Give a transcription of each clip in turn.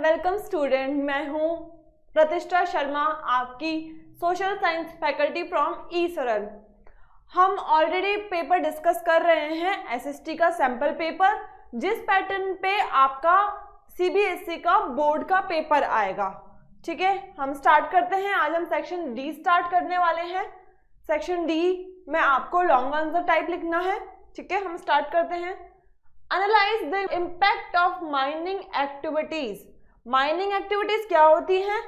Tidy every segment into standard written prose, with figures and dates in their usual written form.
Welcome student, मैं हूँ प्रतिष्ठा शर्मा, आपकी सोशल साइंस फैकल्टी फ्रॉम ई सरल। हम ऑलरेडी पेपर डिस्कस कर रहे हैं एसएसटी का सैंपल पेपर, जिस पैटर्न पे आपका सीबीएसई का बोर्ड का पेपर आएगा। ठीक है, हम स्टार्ट करते हैं। आज हम सेक्शन डी स्टार्ट करने वाले हैं। सेक्शन डी में आपको लॉन्ग आंसर टाइप लिखना है। ठीक है, हम स्टार्ट करते हैं। Analyse the impact of mining activities. Mining activities क्या होती हैं?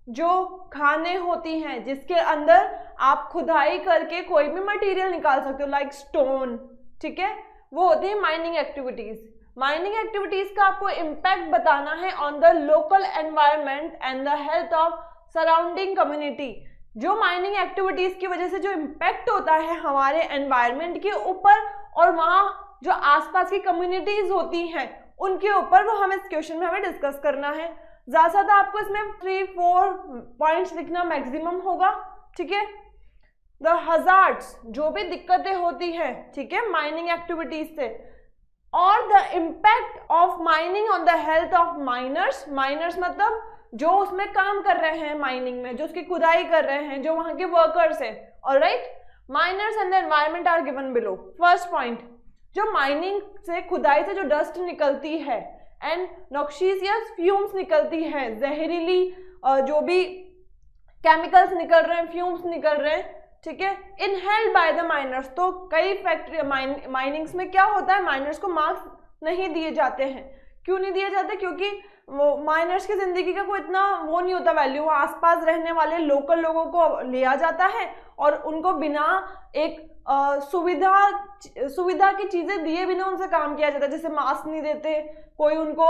जो खानें होती हैं जिसके अंदर आप खुदाई करके कोई भी मटेरियल निकाल सकते हो, लाइक स्टोन। ठीक है, वो होती है माइनिंग एक्टिविटीज। माइनिंग एक्टिविटीज का आपको इम्पैक्ट बताना है on the local environment and the health of surrounding community. जो माइनिंग एक्टिविटीज की वजह से जो इम्पैक्ट होता है हमारे एनवायरनमेंट के ऊपर और वहाँ जो आसपास की कम्युनिटीज होती हैं उनके ऊपर, वो हमें इस क्वेश्चन में हमें डिस्कस करना है। ज्यादा से ज्यादा आपको इसमें 3-4 पॉइंट्स लिखना मैक्सिमम होगा। ठीक है, द हजार्ड्स, जो भी दिक्कतें होती हैं, ठीक है, माइनिंग एक्टिविटीज से, और the impact of mining on the health of miners. Miners मतलब जो उसमें काम कर रहे हैं, माइनिंग में जो उसकी खुदाई कर रहे हैं, जो वहां के वर्कर्स हैं। Alright, miners and the environment are given below. First point, जो माइनिंग से, खुदाई से जो डस्ट निकलती है एंड नॉक्सियस फ्यूम्स निकलती है, जहरीली जो भी केमिकल्स निकल रहे हैं, फ्यूम्स निकल रहे हैं, ठीक है, इनहेल्ड बाय द माइनर्स। तो कई फैक्ट्री माइनिंग्स में क्या होता है, माइनर्स को मार्क्स नहीं दिए जाते हैं। क्यों नहीं दिए जाते? क्योंकि वो माइनर्स की जिंदगी का कोई इतना वो नहीं होता वैल्यू। आसपास रहने वाले लोकल लोगों को लिया जाता है और उनको बिना एक सुविधा की चीजें दिए बिना उनसे काम किया जाता है। जैसे मास्क नहीं देते, कोई उनको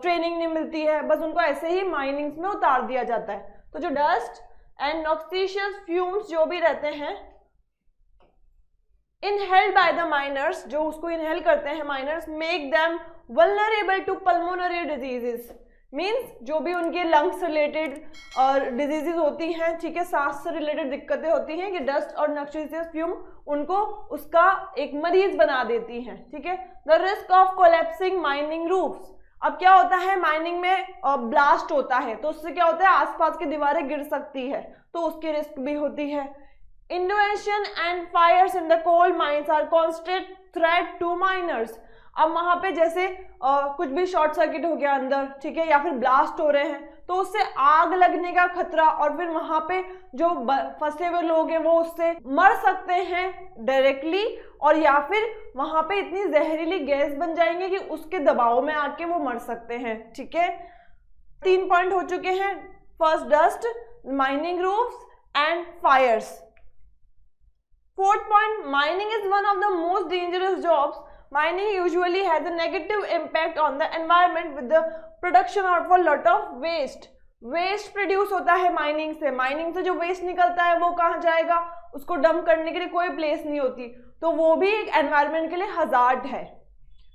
ट्रेनिंग नहीं मिलती है, बस उनको ऐसे ही माइनिंग्स में उतार दिया जाता है। तो जो डस्ट एंड नॉक्सियस फ्यूम्स जो भी रहते हैं, इनहेल्ड बाय द माइनर्स, जो उसको इनहेल करते हैं miners, make them vulnerable to pulmonary diseases. Means जो भी उनके लंग्स रिलेटेड और डिजीजेज होती हैं, ठीक है, सांस से रिलेटेड दिक्कतें होती हैं, कि डस्ट और नॉक्सियस फ्यूम उनको उसका एक मरीज बना देती हैं। ठीक है, the risk of collapsing mining roofs. अब क्या होता है, माइनिंग में ब्लास्ट होता है तो उससे क्या होता है, आसपास की दीवारें गिर सकती है, तो उसकी रिस्क भी होती है। Inundation and fires in the coal mines are constant threat to miners. अब वहां पे जैसे कुछ भी शॉर्ट सर्किट हो गया अंदर, ठीक है, या फिर ब्लास्ट हो रहे हैं, तो उससे आग लगने का खतरा, और फिर वहां पे जो फंसे हुए लोग हैं वो उससे मर सकते हैं डायरेक्टली, और या फिर वहां पे इतनी जहरीली गैस बन जाएंगे कि उसके दबाव में आके वो मर सकते हैं। ठीक है, 3 पॉइंट हो चुके हैं। First, dust, mining roofs and fires. 4th point, mining is one of the most dangerous jobs. Mining usually has a negative impact on the environment with the production of a lot of waste. Waste produce होता है mining से। Mining से जो waste निकलता है वो कहाँ जाएगा? उसको डंप करने के लिए कोई प्लेस नहीं होती, तो वो भी एक एनवायरनमेंट के लिए हजार्ड है।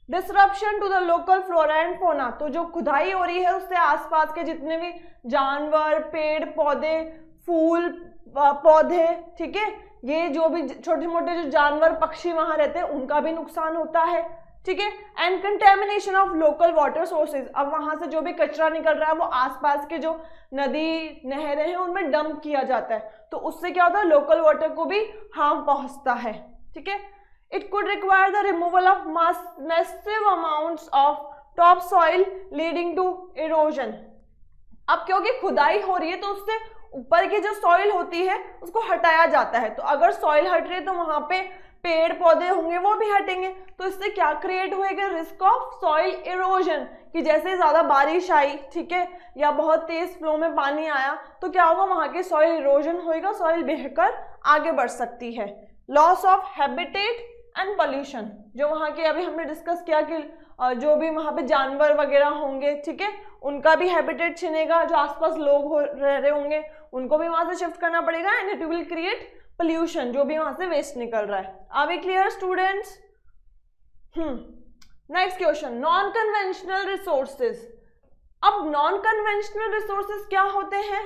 Disruption to the local flora and fauna. तो जो खुदाई हो रही है उससे आसपास के जितने भी जानवर, पेड़ पौधे, फूल पौधे, ठीक है, ये जो भी छोटे मोटे जो जानवर पक्षी वहां रहते हैं उनका भी नुकसान होता है। ठीक है, and contamination of local water sources. अब वहां से जो भी कचरा निकल रहा है वो आसपास के जो नदी नहरें हैं उनमें डंप किया जाता है, तो उससे क्या होता है, लोकल वाटर को भी हार्म पहुंचता है। ठीक है, it could require the removal of massive amounts of top soil leading to erosion. अब क्योंकि खुदाई हो रही है तो उससे ऊपर की जो सॉइल होती है उसको हटाया जाता है, तो अगर सॉइल हट रही है तो वहां पे पेड़ पौधे होंगे वो भी हटेंगे, तो इससे क्या क्रिएट होएगा, रिस्क ऑफ सॉइल इरोजन। कि जैसे ज्यादा बारिश आई, ठीक है, या बहुत तेज फ्लो में पानी आया, तो क्या होगा, वहां के सॉइल इरोजन होएगा, सॉइल बहकर आगे बढ़ सकती है। Loss of habitat and pollution, जो वहां के अभी हमने डिस्कस किया कि जो भी वहां पे जानवर वगैरह होंगे, ठीक है, उनका भी हैबिटेट छिनेगा, जो आसपास लोग रह रहे होंगे उनको भी वहां से शिफ्ट करना पड़ेगा, and it will create pollution, जो भी वहां से वेस्ट निकल रहा है। Are we clear students? Next question, non conventional resources. अब नॉन कन्वेंशनल रिसोर्सेज क्या होते हैं?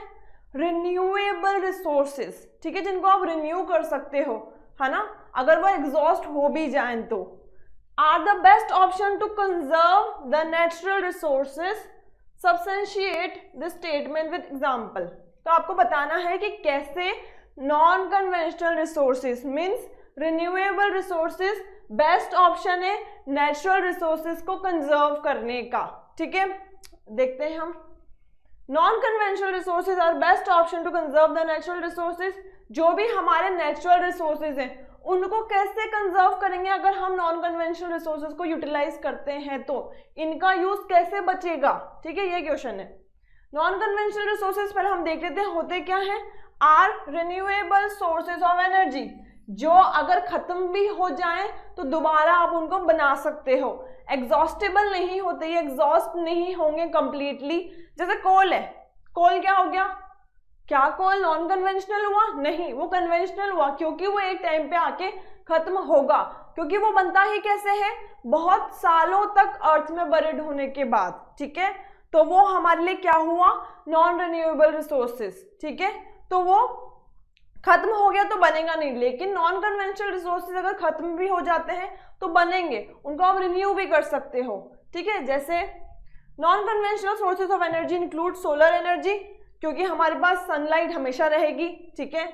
रिन्यूएबल रिसोर्सेज, ठीक है, जिनको आप रिन्यू कर सकते हो, है ना, अगर वो एग्जॉस्ट हो भी जाए तो। Are the best option to conserve the natural resources substantiate this statement with example. तो आपको बताना है कि कैसे non conventional resources means renewable resources best option है नेचुरल रिसोर्सेज को कंजर्व करने का। ठीक है, देखते हैं हम। Non conventional resources are best option to conserve the natural resources. जो भी हमारे नेचुरल रिसोर्सेज हैं उनको कैसे कंजर्व करेंगे अगर हम नॉन कन्वेंशनल रिसोर्सेज को यूटिलाइज करते हैं तो इनका यूज कैसे बचेगा। ठीक है, ये क्वेश्चन है। नॉन कन्वेंशनल रिसोर्सेज पहले हम देख लेते हैं होते क्या है। Are renewable sources of energy, जो अगर खत्म भी हो जाए तो दोबारा आप उनको बना सकते हो। एग्जॉस्टेबल नहीं होते, ये एग्जॉस्ट नहीं होंगे कंप्लीटली। जैसे कोल है, कोल क्या हो गया, क्या कोल नॉन कन्वेंशनल हुआ? नहीं, वो कन्वेंशनल हुआ क्योंकि वो एक टाइम पे आके खत्म होगा, क्योंकि वो बनता ही कैसे है, बहुत सालों तक अर्थ में बरिड होने के बाद। ठीक है, तो वो हमारे लिए क्या हुआ, नॉन रिन्यूएबल रिसोर्सेज। ठीक है, तो वो खत्म हो गया तो बनेगा नहीं, लेकिन नॉन कन्वेंशनल रिसोर्सेज अगर खत्म भी हो जाते हैं तो बनेंगे, उनको आप रिन्यू भी कर सकते हो। ठीक है, जैसे non conventional sources of energy include solar energy, क्योंकि हमारे पास सनलाइट हमेशा रहेगी। ठीक है,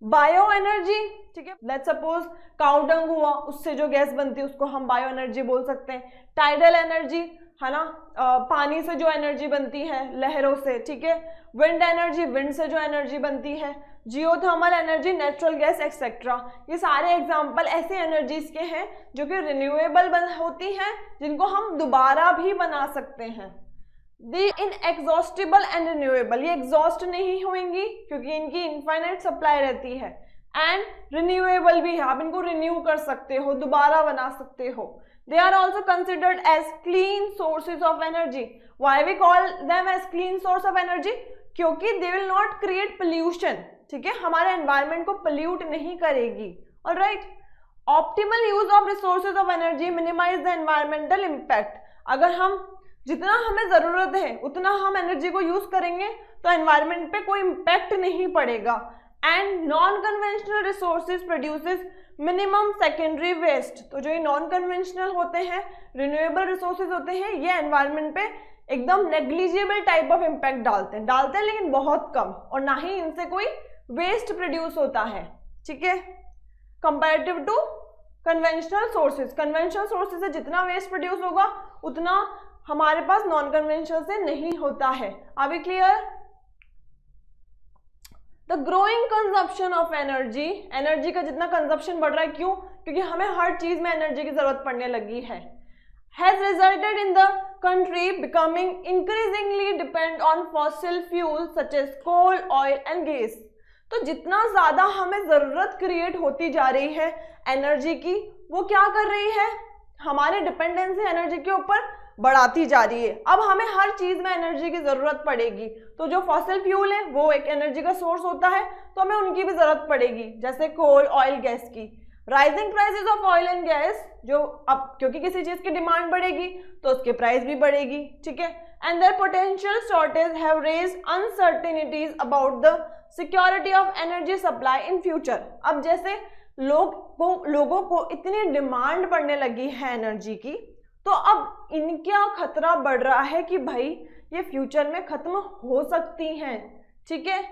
बायो एनर्जी, ठीक है, लेट्स सपोज काऊ डंग हुआ, उससे जो गैस बनती है उसको हम बायो एनर्जी बोल सकते हैं। टाइडल एनर्जी है ना, पानी से जो एनर्जी बनती है लहरों से। ठीक है, विंड एनर्जी, विंड से जो एनर्जी बनती है। Geothermal energy, natural gas etcetera. ये सारे एग्जाम्पल ऐसे एनर्जीज के हैं जो कि रिन्यूएबल होती हैं, जिनको हम दोबारा भी बना सकते हैं। दी इनएग्जॉस्टिबल एंड रिन्यूएबल, ये एग्जॉस्ट नहीं होंगी क्योंकि इनकी इनफाइनाइट सप्लाई रहती है, एंड रिन्यूएबल भी है, आप इनको रिन्यू कर सकते हो, दोबारा बना सकते हो। They are also considered as clean sources of energy. Why we call them as clean source of energy? क्योंकि they will not create pollution. ठीक है, हमारे एनवायरमेंट को पोल्यूट नहीं करेगी। Alright, optimal use of resources of energy minimize the environmental impact. अगर हम जितना हमें जरूरत है उतना हम एनर्जी को यूज करेंगे तो एनवायरमेंट पे कोई इम्पैक्ट नहीं पड़ेगा। And non conventional resources produces minimum secondary waste. तो जो ये नॉन कन्वेंशनल होते हैं, रिन्यूएबल रिसोर्सेज होते हैं, ये एनवायरमेंट पे एकदम नेग्लिजिबल टाइप ऑफ इम्पैक्ट डालते हैं लेकिन बहुत कम, और ना ही इनसे कोई वेस्ट प्रोड्यूस होता है। ठीक है, comparative to conventional sources. Conventional sources से जितना वेस्ट प्रोड्यूस होगा उतना हमारे पास नॉन कन्वेंशनल से नहीं होता है। अभी clear? The growing consumption of energy, energy का जितना कंजप्शन बढ़ रहा है, क्यों? क्योंकि हमें हर चीज में एनर्जी की जरूरत पड़ने लगी है। Has resulted in the country becoming increasingly depend on fossil fuels such as coal, oil and gas। तो जितना ज्यादा हमें जरूरत क्रिएट होती जा रही है एनर्जी की, वो क्या कर रही है, हमारी डिपेंडेंसी एनर्जी के ऊपर बढ़ाती जा रही है। अब हमें हर चीज में एनर्जी की जरूरत पड़ेगी, तो जो फॉसिल फ्यूल है वो एक एनर्जी का सोर्स होता है, तो हमें उनकी भी जरूरत पड़ेगी, जैसे कोल, ऑयल, गैस की। Rising prices of oil and gas, जो अब क्योंकि किसी चीज की डिमांड बढ़ेगी तो उसकी प्राइस भी बढ़ेगी। ठीक है, and their potential shortage have raised uncertainties about the security of energy supply in future. अब जैसे लोगों को इतनी डिमांड बढ़ने लगी है एनर्जी की, तो अब इनका खतरा बढ़ रहा है कि भाई ये फ्यूचर में खत्म हो सकती हैं। ठीक है,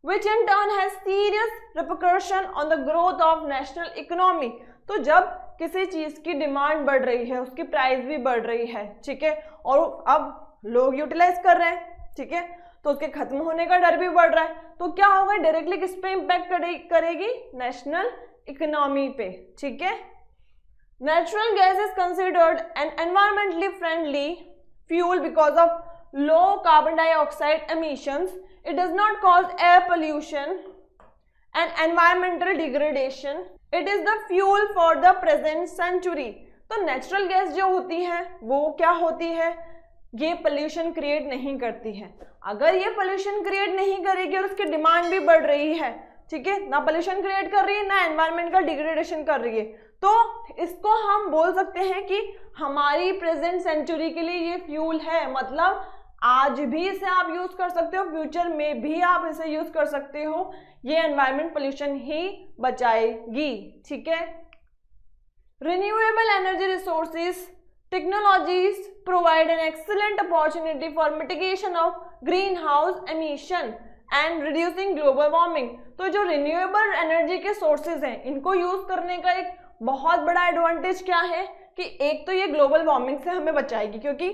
which in turn has serious repercussion on the growth of national economy। तो जब किसी चीज की डिमांड बढ़ रही है उसकी प्राइस भी बढ़ रही है। ठीक है, और अब लोग यूटिलाइज कर रहे हैं। ठीक है, तो उसके खत्म होने का डर भी बढ़ रहा है, तो क्या होगा, डायरेक्टली किस पे इम्पैक्ट करेगी, नेशनल इकोनॉमी पे। ठीक है, natural gas is considered an environmentally friendly fuel because of low carbon dioxide emissions. It does not cause air pollution and environmental degradation. It is the fuel for the present century। तो natural gas जो होती है वो क्या होती है, ये pollution create नहीं करती है। अगर ये पोल्यूशन क्रिएट नहीं करेगी और उसकी डिमांड भी बढ़ रही है, ठीक है, ना पोल्यूशन क्रिएट कर रही है ना एनवायरमेंट का डिग्रेडेशन कर रही है, तो इसको हम बोल सकते हैं कि हमारी प्रेजेंट सेंचुरी के लिए ये फ्यूल है। मतलब आज भी इसे आप यूज कर सकते हो, फ्यूचर में भी आप इसे यूज कर सकते हो, ये एनवायरमेंट पोल्यूशन ही बचाएगी। ठीक है, renewable energy resources Technologies provide an excellent opportunity for mitigation of greenhouse emission and reducing global warming. तो जो रिन्यूएबल एनर्जी के सोर्सेज हैं इनको यूज करने का एक बहुत बड़ा एडवांटेज क्या है कि एक तो ये ग्लोबल वार्मिंग से हमें बचाएगी, क्योंकि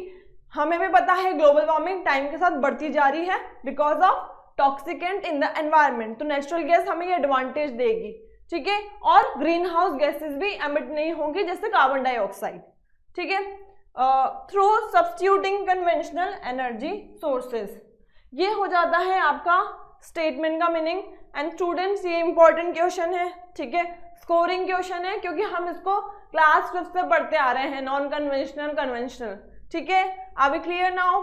हमें भी पता है ग्लोबल वार्मिंग टाइम के साथ बढ़ती जा रही है because of toxicant in the environment. तो नेचुरल गैस हमें ये एडवांटेज देगी, ठीक है, और ग्रीन हाउस गैसेज भी एमिट नहीं होंगी जैसे कार्बन डाइऑक्साइड, ठीक है, through substituting conventional energy sources. ये हो जाता है आपका स्टेटमेंट का मीनिंग। एंड स्टूडेंट्स ये इंपॉर्टेंट क्वेश्चन है, ठीक है, स्कोरिंग क्वेश्चन है क्योंकि हम इसको क्लास 5 से पढ़ते आ रहे हैं, नॉन कन्वेंशनल कन्वेंशनल, ठीक है। Are we clear now?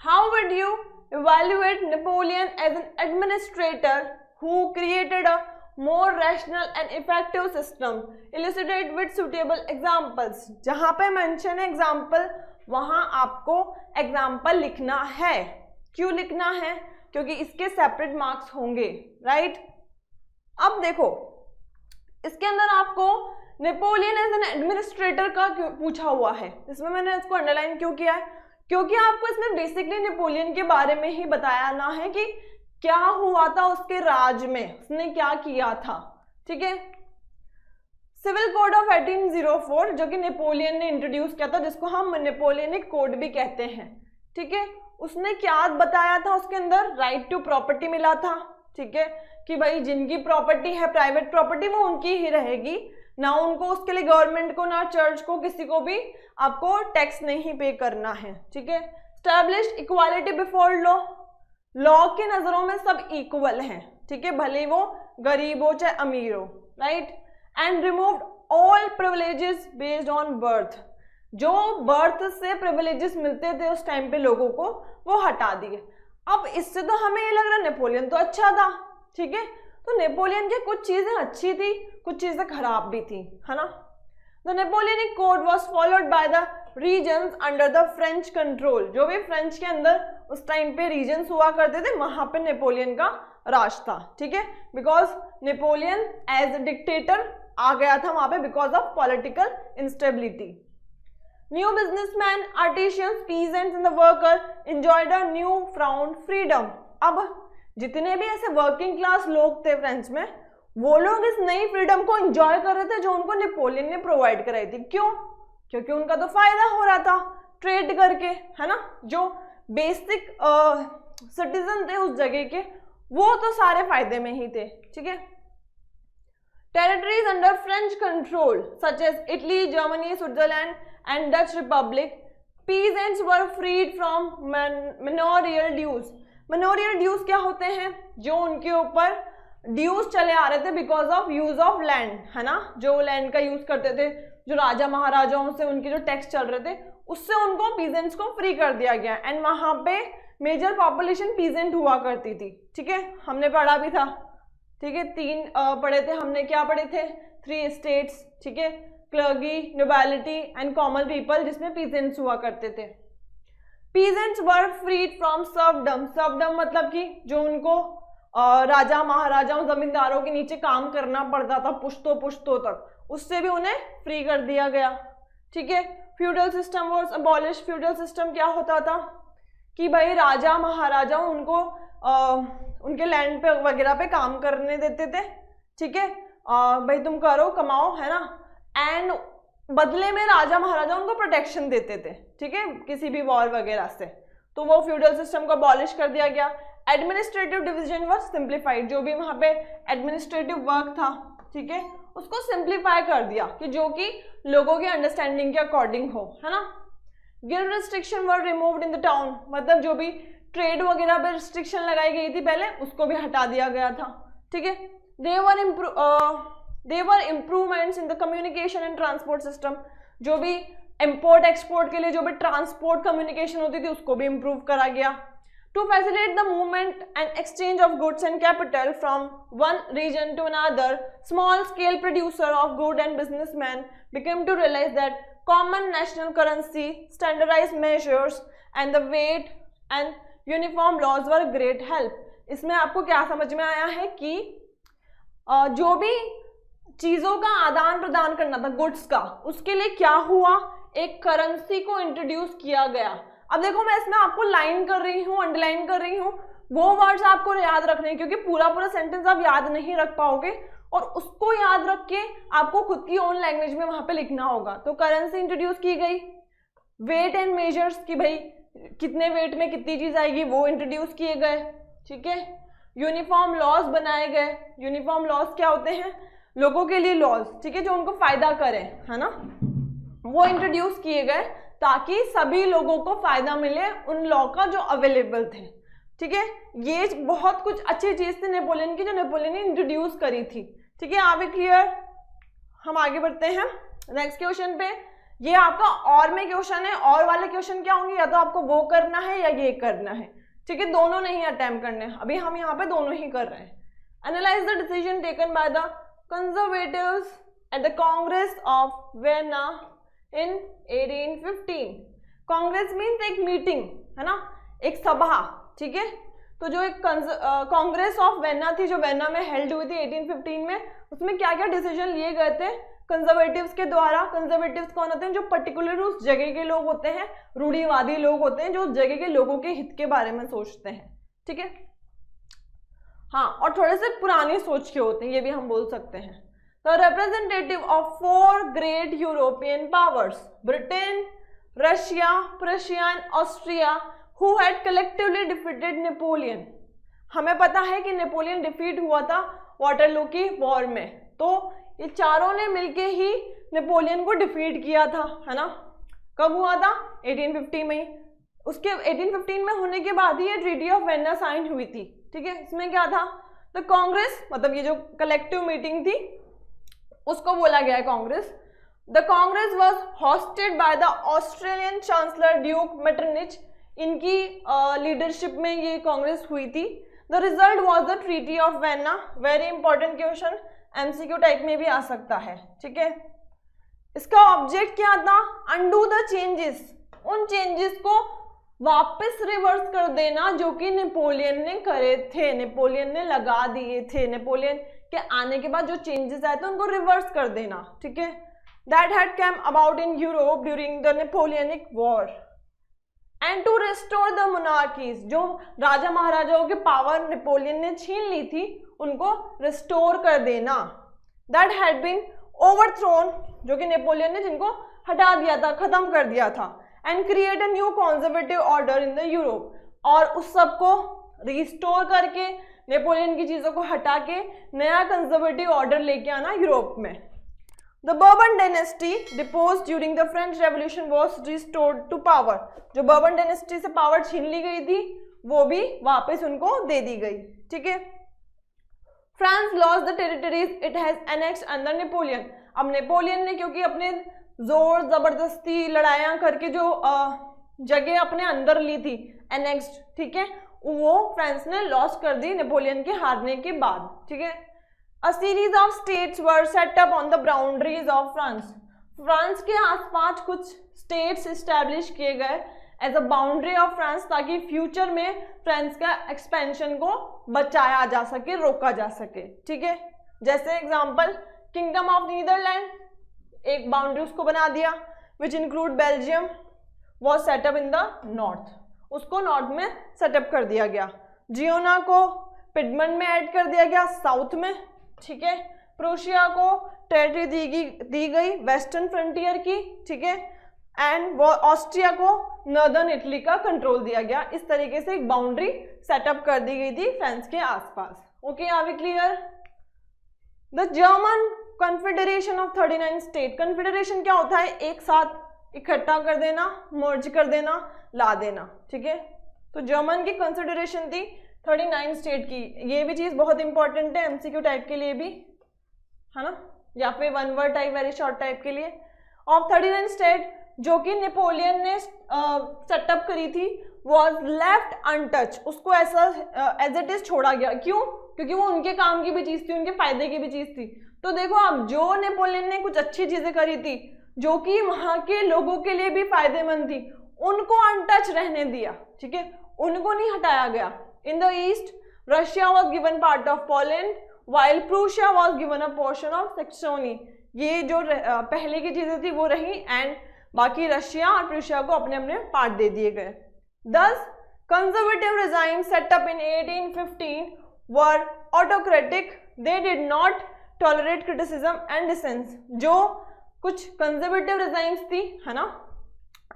How would you evaluate Napoleon as an administrator who created a more rational and effective system? Illustrate with suitable examples. जहां पे mention है example वहां आपको example लिखना है। क्यों लिखना है? क्योंकि इसके separate marks होंगे, right? अब देखो इसके अंदर आपको नेपोलियन एज एन एडमिनिस्ट्रेटर का पूछा हुआ है। इसमें मैंने इसको अंडरलाइन क्यों किया है? क्योंकि आपको इसमें बेसिकली नेपोलियन के बारे में ही बताना है कि क्या हुआ था उसके राज में, उसने क्या किया था, ठीक है। सिविल कोड ऑफ 1804 जो कि नेपोलियन ने इंट्रोड्यूस किया था, जिसको हम नेपोलियनिक कोड भी कहते हैं, ठीक है, उसने क्या बताया था? उसके अंदर राइट टू प्रॉपर्टी मिला था, ठीक है, कि भाई जिनकी प्रॉपर्टी है प्राइवेट प्रॉपर्टी वो उनकी ही रहेगी, ना उनको उसके लिए गवर्नमेंट को ना चर्च को किसी को भी आपको टैक्स नहीं पे करना है, ठीक है। Established equality before law, law के नजरों में सब इक्वल हैं, ठीक है, भले वो गरीब हो चाहे अमीर हो, right. And removed all privileges based on birth, जो बर्थ से प्रिविलेजेस मिलते थे उस टाइम पे लोगों को वो हटा दिए। अब इससे तो हमें ये लग रहा है नेपोलियन तो अच्छा था, ठीक है, तो नेपोलियन की कुछ चीजें अच्छी थी कुछ चीजें खराब भी थी, है ना। The Napoleonic code was followed by the regions under the French control, जो भी फ्रेंच के अंदर उस टाइम पे रीजन्स हुआ करते थे वहां पे नेपोलियन का राज था, ठीक है, because Napoleon as a dictator आ गया था वहां पे because of political instability. New businessman, artisans, peasants and the worker enjoyed a new found freedom. अब जितने भी ऐसे वर्किंग क्लास लोग थे फ्रेंच में, वो लोग इस नई फ्रीडम को एंजॉय कर रहे थे जो उनको नेपोलियन ने प्रोवाइड कराई थी। क्यों? क्योंकि उनका तो फायदा हो रहा था ट्रेड करके, है ना। जो बेसिक सिटीजन थे उस जगह के वो तो सारे फायदे में ही थे, ठीक है। Territories under French control such as Italy, Germany, Switzerland and Dutch republic, peasants were freed from manorial dues. Manorial dues क्या होते हैं? जो उनके ऊपर ड्यूज चले आ रहे थे because of use of land, है ना, जो लैंड का यूज करते थे, जो राजा महाराजाओं से उनके जो टैक्स चल रहे थे उससे उनको पीजेंट्स को फ्री कर दिया गया। एंड वहां पे मेजर पॉपुलेशन पीजेंट हुआ करती थी, ठीक है, हमने पढ़ा भी था, ठीक है, 3 पढ़े थे हमने, क्या पढ़े थे? 3 स्टेट्स, ठीक है, clergy, nobility and common people, जिसमें पीजेंट्स हुआ करते थे। पीजेंट्स वर फ्रीड फ्रॉम सर्वडम, सर्वडम मतलब कि जो उनको राजा महाराजाओं जमींदारों के नीचे काम करना पड़ता था पुश्तों तक, उससे भी उन्हें फ्री कर दिया गया, ठीक है। Feudal system was abolish. Feudal system क्या होता था कि भाई राजा महाराजा उनको उनके लैंड पे वगैरह पे काम करने देते थे, ठीक है, भाई तुम करो कमाओ, है ना, एंड बदले में राजा महाराजा उनको प्रोटेक्शन देते थे, ठीक है, किसी भी वॉर वगैरह से। तो वो फ्यूडल सिस्टम को अबॉलिश कर दिया गया। एडमिनिस्ट्रेटिव डिवीजन वाज सिंप्लीफाइड, जो भी वहां पे एडमिनिस्ट्रेटिव वर्क था, ठीक है, उसको सिंप्लीफाई कर दिया कि जो कि लोगों के अंडरस्टैंडिंग के अकॉर्डिंग हो, है ना। Guild restriction were removed in the town, मतलब जो भी ट्रेड वगैरह पे रिस्ट्रिक्शन लगाई गई थी पहले उसको भी हटा दिया गया था, ठीक है। There were improvements in the communication and transport system, जो भी import export के लिए जो भी transport communication होती थी उसको भी improve करा गया। To facilitate the movement and exchange of goods and capital from one region to another, small scale producer of good and businessmen became to realize that common national currency, standardized measures and the weight and uniform laws were great help। इसमें आपको क्या समझ में आया है कि जो भी चीजों का आदान प्रदान करना था, गुड्स का, उसके लिए क्या हुआ, एक करेंसी को इंट्रोड्यूस किया गया। अब देखो मैं इसमें आपको लाइन कर रही हूँ, अंडरलाइन कर रही हूँ, वो वर्ड्स आपको याद रखने हैं क्योंकि पूरा पूरा सेंटेंस आप याद नहीं रख पाओगे और उसको याद रख के आपको खुद की ओन लैंग्वेज में वहां पे लिखना होगा। तो करेंसी इंट्रोड्यूस की गई, वेट एंड मेजर्स की भाई कितने वेट में कितनी चीज आएगी वो इंट्रोड्यूस किए गए, ठीक है। यूनिफॉर्म लॉज बनाए गए, यूनिफॉर्म लॉज क्या होते हैं, लोगों के लिए लॉज, ठीक है, जो उनको फायदा करें, है ना, वो इंट्रोड्यूस किए गए ताकि सभी लोगों को फायदा मिले उन लॉ का जो अवेलेबल थे, ठीक है। ये बहुत कुछ अच्छी चीज थी नेपोलियन की जो नेपोलियन ने इंट्रोड्यूस करी थी, ठीक है। आगे क्लियर, हम आगे बढ़ते हैं नेक्स्ट क्वेश्चन पे। ये आपका और में क्वेश्चन है, और वाले क्वेश्चन क्या होंगे, या तो आपको वो करना है या ये करना है, ठीक है, दोनों नहीं अटेम्प्ट करने, अभी हम यहाँ पे दोनों ही कर रहे हैं। Analyse the decision taken by the conservatives at the Congress of Vienna in 1815। Congress means एक मीटिंग, है ना, एक सभा, ठीक है। तो जो एक कांग्रेस ऑफ वियना थी जो वियना में हेल्ड हुई थी 1815 में, उसमें क्या क्या डिसीजन लिए गए थे कंजर्वेटिव्स के द्वारा। कंजर्वेटिव्स कौन होते हैं, जो पर्टिकुलर उस जगह के लोग होते हैं, रूढ़िवादी लोग होते हैं जो उस जगह के लोगों के हित के बारे में सोचते हैं, ठीक है। हाँ, और थोड़े से पुरानी सोच के होते हैं, ये भी हम बोल सकते हैं। The representative of 4 great European powers, Britain, Russia, Prussia and Austria, who had collectively defeated Napoleon. हमें पता है कि नेपोलियन डिफीट हुआ था वाटरलू की वॉर में, तो ये चारों ने मिलके ही नेपोलियन को डिफीट किया था, है ना। कब हुआ था, 1850 में। उसके 1815 में होने के बाद ही ये ट्रीटी ऑफ वियना साइन हुई थी, ठीक है। इसमें क्या था, द कांग्रेस, मतलब ये जो कलेक्टिव मीटिंग थी उसको बोला गया है congress. The congress was hosted by the Australian chancellor duke Metternich, इनकी लीडरशिप में ये कांग्रेस हुई थी। The result was the treaty of Vienna. Very important question, MCQ type में भी आ सकता है, ठीक है। इसका ऑब्जेक्ट क्या था, अंडू द चेंजेस, उन चेंजेस को वापस रिवर्स कर देना जो कि नेपोलियन ने करे थे, नेपोलियन ने लगा दिए थे, नेपोलियन के आने के बाद जो चेंजेस आए थे उनको रिवर्स कर देना, ठीक है। That had come about in Europe during the Napoleonic war and to restore the monarchies, जो राजा महाराजाओं के पावर नेपोलियन ने छीन ली थी उनको रिस्टोर कर देना। दैट हैड बीन ओवरथ्रोन, जो कि नेपोलियन ने जिनको हटा दिया था, खत्म कर दिया था, and create a new conservative order in the Europe, और उस सबको रिस्टोर करके नेपोलियन की चीजों को हटा के नया कंजर्वेटिव ऑर्डर लेके आना यूरोप में। The Bourbon dynasty deposed during the French Revolution was restored to power. जो बर्बन डायनेस्टी से पावर छीन ली गई थी वो भी वापस उनको दे दी गई, ठीक है। France lost the territories it has annexed under Napoleon. अब नेपोलियन ने क्योंकि अपने जोर जबरदस्ती लड़ाइयां करके जो जगह अपने अंदर ली थी, एनेक्स्ड, ठीक है, वो फ्रांस ने लॉस कर दी नेपोलियन के हारने के बाद, ठीक है। A series of states were set up on the boundaries of France. France के आसपास कुछ स्टेट्स इस्टेब्लिश किए गए as a boundary of France, ताकि फ्यूचर में फ्रांस का एक्सपेंशन को बचाया जा सके, रोका जा सके, ठीक है। जैसे एग्जांपल किंगडम ऑफ नीदरलैंड, एक बाउंड्री उसको बना दिया, which include Belgium, was setup in the north, उसको नॉर्थ में सेटअप कर दिया गया। जियोना को पिडमंड में ऐड कर दिया गया साउथ में, ठीक है। प्रोशिया को टेरिटरी दी गई वेस्टर्न फ्रंटियर की, ठीक है, एंड वो ऑस्ट्रिया को नॉर्दर्न इटली का कंट्रोल दिया गया। इस तरीके से एक बाउंड्री सेटअप कर दी गई थी फ्रांस के आसपास। Okay, are we clear? The German confederation of 39 state. Confederation क्या होता है, एक साथ इकट्ठा कर देना, मर्ज कर देना, ला देना, ठीक है। तो जर्मन की कॉन्फेडरेशन थी 39 स्टेट की। ये भी चीज बहुत इंपॉर्टेंट है एमसीक्यू टाइप के लिए भी, है ना, या फिर one word type, very short type के लिए। ऑफ 39 स्टेट जो कि नेपोलियन ने सेटअप करी थी, वॉज लेफ्ट अनटच, उसको ऐसा एज इट इज छोड़ा गया। क्यों? क्योंकि वो उनके काम की भी चीज थी, उनके फायदे की भी चीज थी। तो देखो, अब जो नेपोलियन ने कुछ अच्छी चीजें करी थी जो कि वहां के लोगों के लिए भी फायदेमंद थी, उनको अनटच रहने दिया, ठीक है, उनको नहीं हटाया गया। In the east, Russia was given part of Poland, while Prussia was given a portion of Saxony। ये जो पहले की चीजें थी वो रही एंड बाकी रशिया और प्रूशिया को अपने अपने पार्ट दे दिए गए। Thus conservative regimes set up in 1815 were autocratic, they did not tolerate criticism and dissent। जो कुछ कंजर्वेटिव रिजाइम्स थी है ना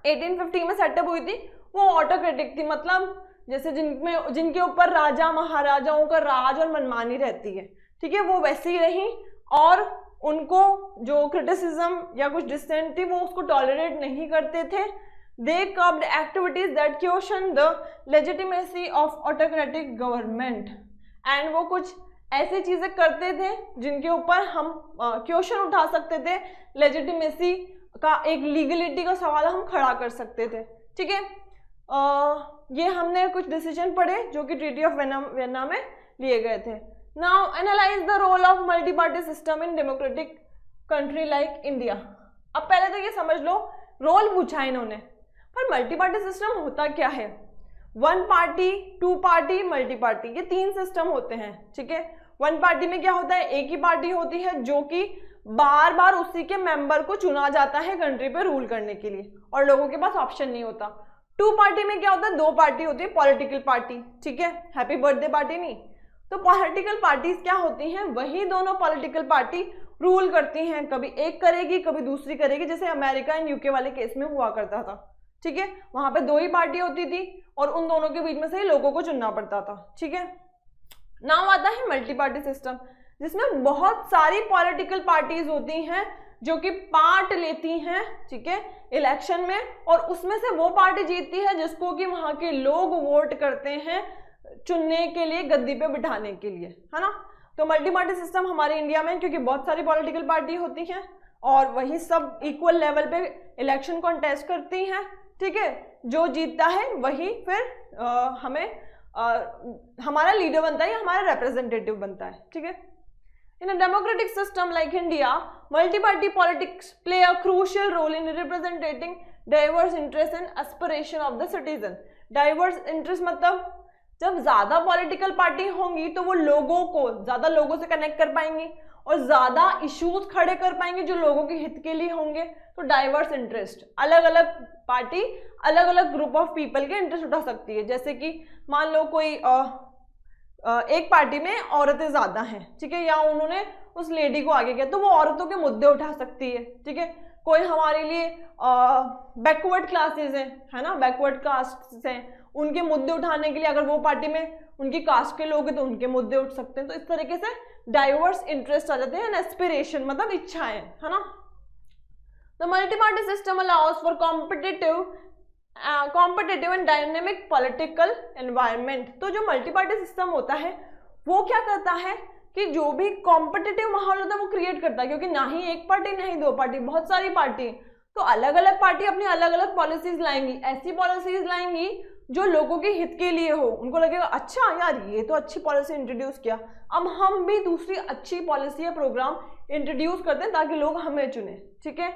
1850 में सेटअप हुई थी वो ऑटोक्रेटिक थी, मतलब जैसे जिनके ऊपर राजा महाराजाओं का राज और मनमानी रहती है, ठीक है, वो वैसे ही रही और उनको जो क्रिटिसिज्म या कुछ डिसेंट थी वो उसको टॉलरेट नहीं करते थे। They curbed activities that question the legitimacy of autocratic government and वो कुछ ऐसी चीजें करते थे जिनके ऊपर हम क्वेश्चन उठा सकते थे, लेजिटिमेसी का एक लीगलिटी का सवाल हम खड़ा कर सकते थे, ठीक है। ये हमने कुछ डिसीजन पढ़े जो कि ट्रीटी ऑफ वियना में लिए गए थे। Now analyse the role of multi party system in democratic country like India. अब पहले तो ये समझ लो रोल पूछा इन्होंने, पर मल्टी पार्टी सिस्टम होता क्या है? One party, two party, multi party, ये तीन सिस्टम होते हैं, ठीक है। वन पार्टी में क्या होता है, एक ही पार्टी होती है जो कि बार बार उसी के मेंबर को चुना जाता है कंट्री पे रूल करने के लिए और लोगों के पास ऑप्शन नहीं होता। टू पार्टी में क्या होता है, दो पार्टी होती है, पॉलिटिकल पार्टी, ठीक है, हैप्पी बर्थडे पार्टी नहीं। तो पॉलिटिकल पार्टीज क्या होती हैं, वही दोनों पॉलिटिकल पार्टी रूल करती हैं, कभी एक करेगी कभी दूसरी करेगी, जैसे अमेरिका एंड यूके वाले केस में हुआ करता था, ठीक है। वहां पे दो ही पार्टी होती थी और उन दोनों के बीच में से ही लोगों को चुनना पड़ता था, ठीक है। नाउ आता है मल्टी पार्टी सिस्टम, जिसमें बहुत सारी पॉलिटिकल पार्टीज होती हैं जो कि पार्ट लेती हैं, ठीक है, इलेक्शन में, और उसमें से वो पार्टी जीतती है जिसको कि वहां के लोग वोट करते हैं चुनने के लिए, गद्दी पे बिठाने के लिए, है ना। तो मल्टी पार्टी सिस्टम हमारे इंडिया में क्योंकि बहुत सारी पॉलिटिकल पार्टी होती हैं और वही सब इक्वल लेवल पे इलेक्शन कॉन्टेस्ट करती हैं, ठीक है, जो जीतता है वही फिर हमारा लीडर बनता है या हमारा रिप्रेजेंटेटिव बनता है, ठीक है। In a democratic system like India, multi-party politics play a crucial role in representing diverse interests and aspiration of the citizen। Diverse interest मतलब जब ज्यादा पॉलिटिकल पार्टी होंगी तो वो लोगों को ज्यादा लोगों से कनेक्ट कर पाएंगी और ज्यादा इश्यूज खड़े कर पाएंगे जो लोगों के हित के लिए होंगे। तो डाइवर्स इंटरेस्ट, अलग अलग पार्टी अलग अलग ग्रुप ऑफ पीपल के इंटरेस्ट उठा सकती है। जैसे कि मान लो कोई एक पार्टी में औरतें ज्यादा हैं, ठीक है, या उन्होंने उस लेडी को आगे किया तो वो औरतों के मुद्दे उठा सकती है, ठीक है। कोई हमारे लिए बैकवर्ड क्लासेस हैं, है ना, बैकवर्ड कास्ट हैं, उनके मुद्दे उठाने के लिए अगर वो पार्टी में उनकी कास्ट के लोग हैं तो उनके मुद्दे उठ सकते हैं। तो इस तरीके से डाइवर्स इंटरेस्ट आ जाते हैं, एस्पिरेशन मतलब इच्छाएं, है ना। The multi party system allows for competitive and dynamic political environment. तो जो मल्टी पार्टी सिस्टम होता है वो क्या करता है कि जो भी कॉम्पिटिटिव माहौल होता है वो क्रिएट करता है, क्योंकि ना ही एक पार्टी ना ही दो पार्टी, बहुत सारी पार्टी, तो अलग अलग पार्टी अपनी अलग अलग पॉलिसीज लाएंगी, ऐसी पॉलिसीज लाएंगी जो लोगों के हित के लिए हो। उनको लगेगा अच्छा यार ये तो अच्छी पॉलिसी इंट्रोड्यूस किया, अब हम भी दूसरी अच्छी पॉलिसी या प्रोग्राम इंट्रोड्यूस करते हैं ताकि लोग हमें चुने, ठीक है।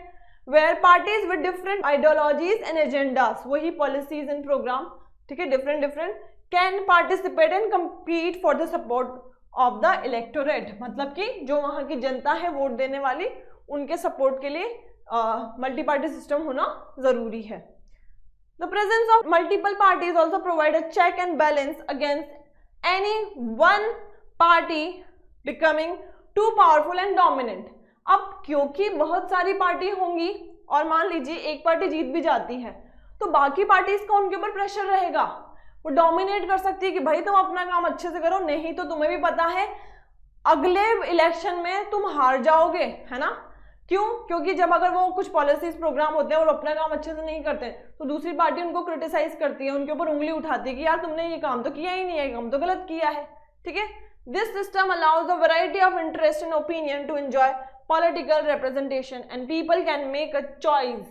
Where parties with different ideologies and agendas, वही पॉलिसीज एंड प्रोग्राम, ठीक है, different can participate and compete for the support of the electorate, मतलब कि जो वहां की जनता है वोट देने वाली, उनके सपोर्ट के लिए मल्टी पार्टी सिस्टम होना जरूरी है। The presence of multiple parties also provide a check and balance against any one party becoming too powerful and dominant। अब क्योंकि बहुत सारी पार्टी होंगी और मान लीजिए एक पार्टी जीत भी जाती है तो बाकी पार्टीज का उनके ऊपर प्रेशर रहेगा, वो डोमिनेट कर सकती है कि भाई तुम अपना काम अच्छे से करो, नहीं तो तुम्हें भी पता है अगले इलेक्शन में तुम हार जाओगे, है ना। क्यों? क्योंकि जब अगर वो कुछ पॉलिसीज प्रोग्राम होते हैं और अपना काम अच्छे से नहीं करते तो दूसरी पार्टी उनको क्रिटिसाइज करती है, उनके ऊपर उंगली उठाती है कि यार तुमने ये काम तो किया ही नहीं है, काम तो गलत किया है, ठीक है। This system allows a variety of interest and opinion to enjoy political representation and people can make a choice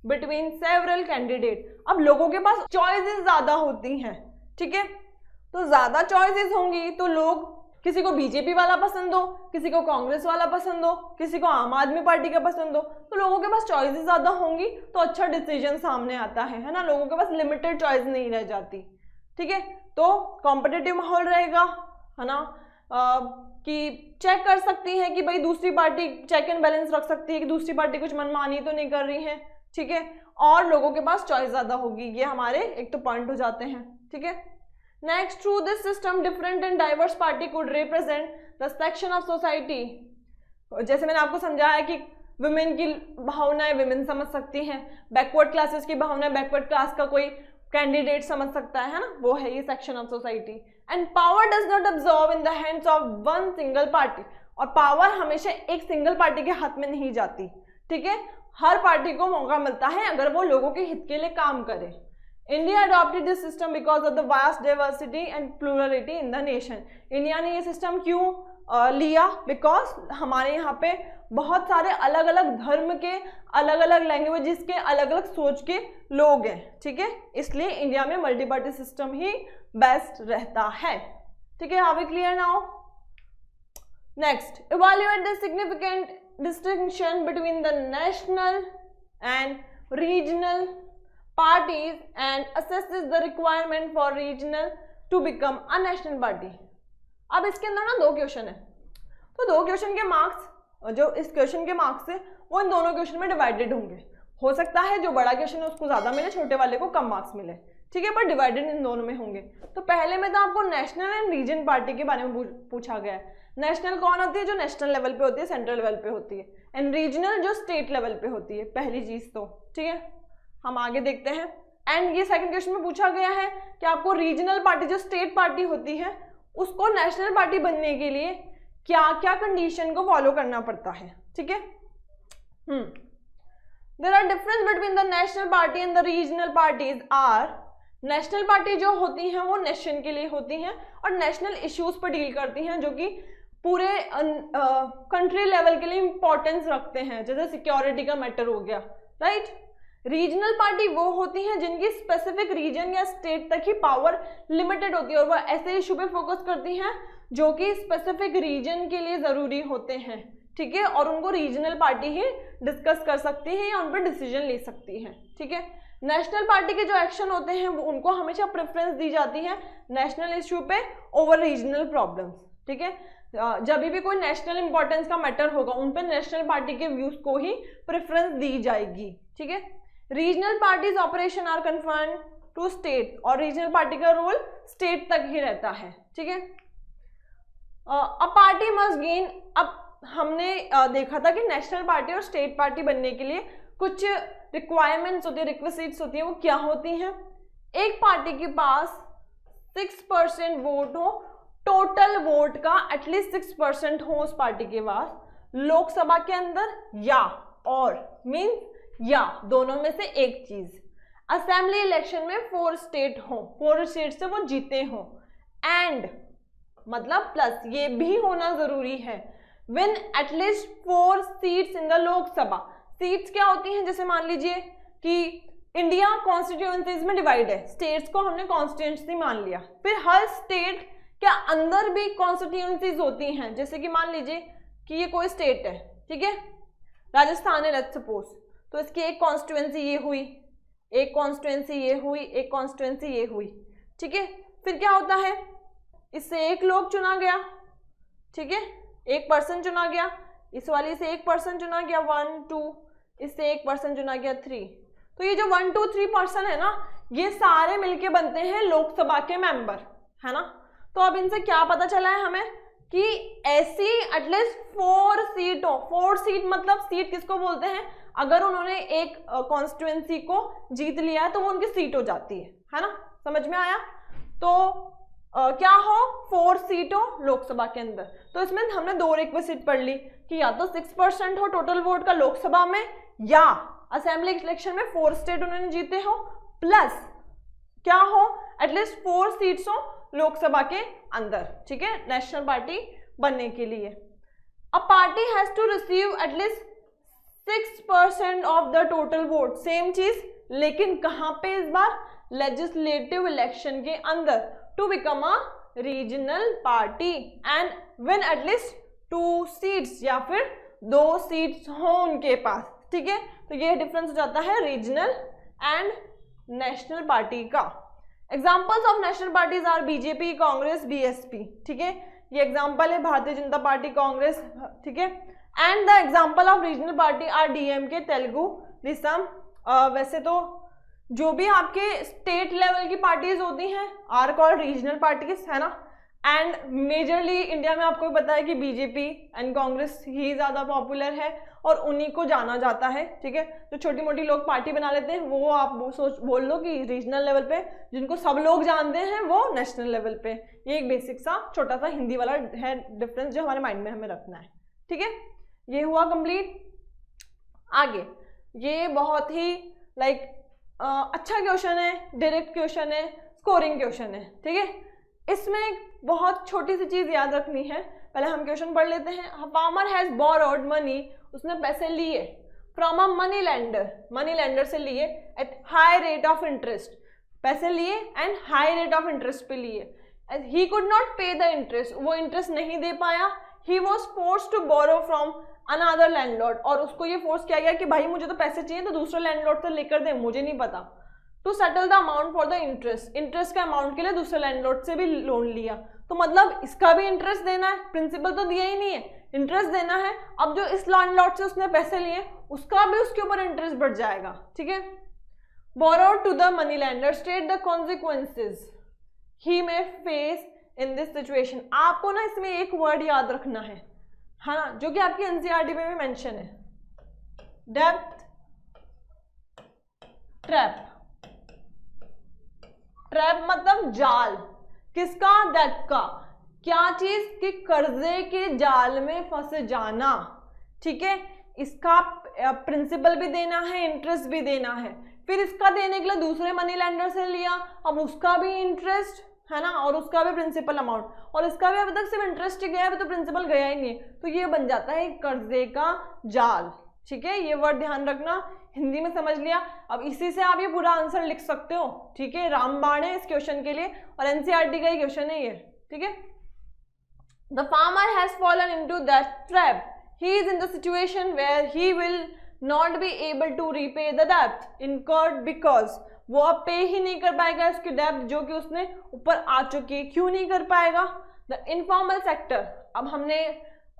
between several candidate. अब लोगों के पास चॉइसेस ज्यादा होती हैं, ठीक है, तो ज्यादा चॉइसेस होंगी तो लोग, किसी को बीजेपी वाला पसंद हो, किसी को कांग्रेस वाला पसंद हो, किसी को आम आदमी पार्टी का पसंद हो, तो लोगों के पास चॉइसेस ज्यादा होंगी तो अच्छा डिसीजन सामने आता है ना, लोगों के पास लिमिटेड चॉइस नहीं रह जाती, ठीक है। तो कॉम्पिटिटिव माहौल रहेगा, है ना, कि चेक कर सकती हैं कि भाई दूसरी पार्टी चेक एंड बैलेंस रख सकती है कि दूसरी पार्टी कुछ मनमानी तो नहीं कर रही है, ठीक है, और लोगों के पास चॉइस ज्यादा होगी। ये हमारे एक तो पॉइंट हो जाते हैं, ठीक है। Next, through this system different and diverse party could represent the section of society. जैसे मैंने आपको समझाया कि वुमेन की भावनाएं वुमेन समझ सकती हैं, बैकवर्ड क्लासेस की भावनाएं बैकवर्ड क्लास का कोई कैंडिडेट समझ सकता है ना, वो है ये section of society. And power does not absorb in the hands of one single party, और पावर हमेशा एक सिंगल पार्टी के हाथ में नहीं जाती, ठीक है, हर पार्टी को मौका मिलता है अगर वो लोगों के हित के लिए काम करे। India adopted this system because of the vast diversity and plurality in the nation. India ने ये सिस्टम क्यों लिया? बिकॉज हमारे यहाँ पे बहुत सारे अलग अलग धर्म के, अलग अलग लैंग्वेजेस के, अलग अलग सोच के लोग हैं, ठीक है, इसलिए इंडिया में मल्टी पार्टी सिस्टम ही बेस्ट रहता है, ठीक है। Are we clear now? Next, evaluate the significant distinction between the national and regional parties and assesses the requirement for regional to become a national party। अब इसके अंदर ना 2 क्वेश्चन है, तो 2 क्वेश्चन के मार्क्स, जो इस क्वेश्चन के मार्क्स है वो इन दोनों क्वेश्चन में डिवाइडेड होंगे। हो सकता है जो बड़ा क्वेश्चन है उसको ज्यादा मिले, छोटे वाले को कम मार्क्स मिले, ठीक है, पर डिवाइडेड इन दोनों में होंगे। तो पहले में तो आपको नेशनल एंड रीजन पार्टी के बारे में पूछा गया है। नेशनल कौन होती है? जो नेशनल लेवल पे होती है, सेंट्रल लेवल पे होती है, एंड रीजनल जो स्टेट लेवल पे होती है, पहली चीज तो, ठीक है। हम आगे देखते हैं। एंड ये सेकंड क्वेश्चन में पूछा गया है कि आपको रीजनल पार्टी जो स्टेट पार्टी होती है उसको नेशनल पार्टी बनने के लिए क्या क्या कंडीशन को फॉलो करना पड़ता है, ठीक है। There are difference between the national party and the regional parties are, national party जो होती हैं वो नेशन के लिए होती हैं और नेशनल इश्यूज पर डील करती हैं जो कि पूरे कंट्री लेवल के लिए इंपॉर्टेंस रखते हैं, जैसे सिक्योरिटी का मैटर हो गया, राइट। रीजनल पार्टी वो होती हैं जिनकी स्पेसिफिक रीजन या स्टेट तक ही पावर लिमिटेड होती है और वो ऐसे इशू पे फोकस करती हैं जो कि स्पेसिफिक रीजन के लिए जरूरी होते हैं, ठीक है, और उनको रीजनल पार्टी ही डिस्कस कर सकती है या उन पर डिसीजन ले सकती है, ठीक है। नेशनल पार्टी के जो एक्शन होते हैं वो उनको हमेशा प्रेफरेंस दी जाती है नेशनल इश्यू पे ओवर रीजनल प्रॉब्लम्स, ठीक है। जब भी कोई नेशनल इंपॉर्टेंस का मैटर होगा उन पे नेशनल पार्टी के व्यूज को ही प्रेफरेंस दी जाएगी, ठीक है। Regional parties operation are confined to state, और रीजनल पार्टी का रोल स्टेट तक ही रहता है, ठीक है। अ पार्टी मस्ट गेन, अब हमने देखा था कि नेशनल पार्टी और स्टेट पार्टी बनने के लिए कुछ रिक्वायरमेंट्स होती है, रिक्विजिट्स होती है, वो क्या होती हैं? एक पार्टी के पास 6% वोट हो, टोटल वोट का एटलीस्ट 6% हो उस पार्टी के पास लोकसभा के अंदर, या और मीन्स या दोनों में से एक चीज। असेंबली इलेक्शन में 4 स्टेट हो, 4 स्टेट से वो जीते हो, एंड मतलब प्लस ये भी होना जरूरी है win at least 4 seats in the Lok Sabha. Seats क्या होती हैं? जैसे मान लीजिए कि इंडिया कॉन्स्टिट्यूएंसीज में डिवाइड है, स्टेट्स को हमने कॉन्स्टिट्यूएंसी मान लिया, फिर हर स्टेट के अंदर भी कॉन्स्टिट्यूएंसीज होती हैं। जैसे कि मान लीजिए कि ये कोई स्टेट है, ठीक है, राजस्थान है लेट्स सपोज, तो इसकी एक कॉन्स्टिट्यूएंसी ये हुई, एक कॉन्स्टिट्यूएंसी ये हुई, एक कॉन्स्टिट्यूएंसी ये हुई, ठीक है। फिर क्या होता है? इससे एक लोग चुना गया, ठीक है, एक पर्सन चुना गया, इस वाली से एक पर्सन चुना गया 1 2, इससे एक पर्सन चुना गया 3। तो ये जो 1 2 3 पर्सन है ना, ये सारे मिलके बनते हैं लोकसभा के मेंबर, है ना। तो अब इनसे क्या पता चला है हमें कि ऐसी एटलीस्ट 4 सीट हो। 4 सीट मतलब सीट किसको बोलते हैं? अगर उन्होंने एक कॉन्स्टिट्यूएंसी को जीत लिया है तो वो उनकी सीट हो जाती है ना। समझ में आया? तो क्या हो? 4 सीट हो लोकसभा के अंदर। तो इसमें हमने 2 रिक्विजिट पढ़ ली कि या तो 6% हो टोटल वोट का लोकसभा में, या असेंबली इलेक्शन में 4 स्टेट उन्होंने जीते हो, प्लस क्या हो? एटलीस्ट 4 सीट्स हो लोकसभा के अंदर, ठीक है, नेशनल पार्टी बनने के लिए। A party has to receive at least 6% of the total vote. Same चीज, लेकिन कहां पे इस बार? लेजिस्लेटिव इलेक्शन के अंदर, to become a regional party and win at least 2 seats, या फिर 2 सीट्स हो उनके पास, ठीक है। तो ये डिफरेंस हो जाता है रीजनल एंड नेशनल पार्टी का। Examples of national parties are BJP, Congress, BSP, ठीक है। ये एग्जाम्पल है भारतीय जनता पार्टी, कांग्रेस, ठीक है। And the example of regional party are DMK, Telugu, Desam. वैसे तो जो भी आपके स्टेट लेवल की पार्टीज होती हैं आर कॉल्ड रीजनल पार्टीज, है ना। एंड मेजरली इंडिया में आपको पता है कि बीजेपी एंड कांग्रेस ही ज्यादा पॉपुलर है और उन्हीं को जाना जाता है, ठीक है। जो छोटी मोटी लोग पार्टी बना लेते हैं वो आप बोल लो कि रीजनल लेवल पे, जिनको सब लोग जानते हैं वो नेशनल लेवल पे। ये एक बेसिक सा छोटा सा हिंदी वाला है डिफरेंस जो हमारे माइंड में हमें रखना है, ठीक है। ये हुआ कंप्लीट। आगे ये बहुत ही अच्छा क्वेश्चन है, डायरेक्ट क्वेश्चन है, स्कोरिंग क्वेश्चन है, ठीक है। इसमें एक बहुत छोटी सी चीज याद रखनी है, पहले हम क्वेश्चन पढ़ लेते हैं। फार्मर हैज बोरोड मनी, उसने पैसे लिए फ्रॉम अ मनी लेंडर से लिए at high rate of interest, पैसे लिए and high rate of interest पे लिए। He could not pay the interest, वो इंटरेस्ट नहीं दे पाया। He was force to borrow from another landlord, और उसको ये फोर्स किया गया कि भाई मुझे तो पैसे चाहिए तो दूसरे लैंडलॉर्ड से लेकर दे, मुझे नहीं पता। To settle the amount for the interest, interest के अमाउंट के लिए दूसरे लैंडलॉर्ड से भी लोन लिया। तो मतलब इसका भी इंटरेस्ट देना है, प्रिंसिपल तो दिया ही नहीं है, इंटरेस्ट देना है। अब जो इस लैंडलॉर्ड से उसने पैसे लिए उसका भी उसके ऊपर इंटरेस्ट बढ़ जाएगा, ठीक है। Borrowed to the money lender, state the consequences he may face in this situation. आपको ना इसमें एक वर्ड याद रखना है ना, जो कि आपकी एनसीईआरटी में भी मेंशन है, डेब्ट ट्रैप। ट्रैप मतलब जाल, किसका? डेब्ट का। क्या चीज? कि कर्जे के जाल में फंस जाना, ठीक है। इसका प्रिंसिपल भी देना है, इंटरेस्ट भी देना है। फिर इसका देने के लिए दूसरे मनी लेंडर से लिया, अब उसका भी इंटरेस्ट है ना, और उसका भी प्रिंसिपल अमाउंट, और इसका भी अभी तक सिर्फ इंटरेस्ट ही गया है, तो प्रिंसिपल गया ही नहीं, तो ये बन जाता है कर्जे का जाल, ठीक है। ये वर्ड ध्यान रखना, हिंदी में समझ लिया। अब इसी से आप ये पूरा आंसर लिख सकते हो, ठीक है। रामबाण है इस क्वेश्चन के लिए और एनसीईआरटी का ही क्वेश्चन है ये, ठीक है। The farmer has fallen into that trap, he is in the situation where he will not be able to repay the डेब्ट इनकर्ड, बिकॉज वो अब पे ही नहीं कर पाएगा उसकी डेब्ट जो कि उसने ऊपर आ चुकी है। क्यों नहीं कर पाएगा? द इनफॉर्मल सेक्टर, अब हमने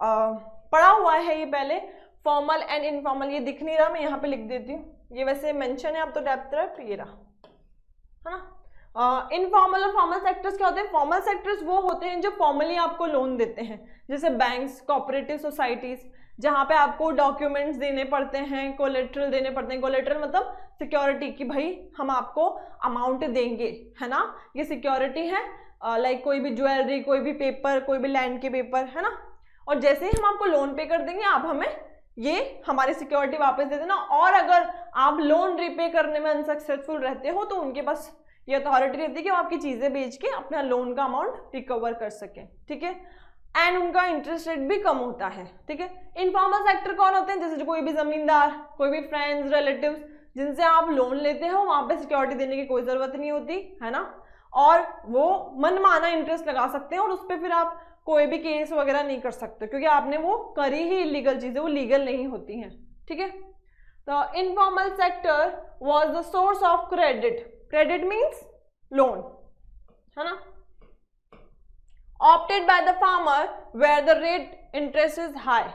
पढ़ा हुआ है ये पहले, फॉर्मल एंड इनफॉर्मल, ये दिख नहीं रहा, मैं यहाँ पे लिख देती हूँ, ये वैसे मेंशन है अब तो डेब्ट ट्रैप, ये रहा, है ना। इनफॉर्मल और फॉर्मल सेक्टर्स क्या होते हैं? फॉर्मल सेक्टर्स वो होते हैं जो फॉर्मली आपको लोन देते हैं, जैसे बैंक्स, कोऑपरेटिव सोसाइटीज, जहाँ पे आपको डॉक्यूमेंट्स देने पड़ते हैं, कोलेट्रल देने पड़ते हैं। कोलेट्रल मतलब सिक्योरिटी, कि भाई हम आपको अमाउंट देंगे, है ना, ये सिक्योरिटी है। लाइक कोई भी ज्वेलरी, कोई भी पेपर, कोई भी लैंड के पेपर, है ना। और जैसे ही हम आपको लोन पे कर देंगे, आप हमें ये हमारी सिक्योरिटी वापस दे देना, और अगर आप लोन रिपे करने में अनसक्सेसफुल रहते हो तो उनके पास ये अथॉरिटी रहती है कि वो आपकी चीजें बेच के अपना लोन का अमाउंट रिकवर कर सके, ठीक है। एंड उनका इंटरेस्ट रेट भी कम होता है, ठीक है। इनफॉर्मल सेक्टर कौन होते हैं? जैसे कोई भी जमींदार, कोई भी फ्रेंड्स, रिलेटिव्स, जिनसे आप लोन लेते हो, वहां पे सिक्योरिटी देने की कोई जरूरत नहीं होती, है ना, और वो मनमाना इंटरेस्ट लगा सकते हैं और उस पर फिर आप कोई भी केस वगैरह नहीं कर सकते, क्योंकि आपने वो करी ही इलीगल चीजें, वो लीगल नहीं होती हैं, ठीक है। तो informal sector was the source of credit, credit means loan, है ना, opted by the farmer where the rate interest is high,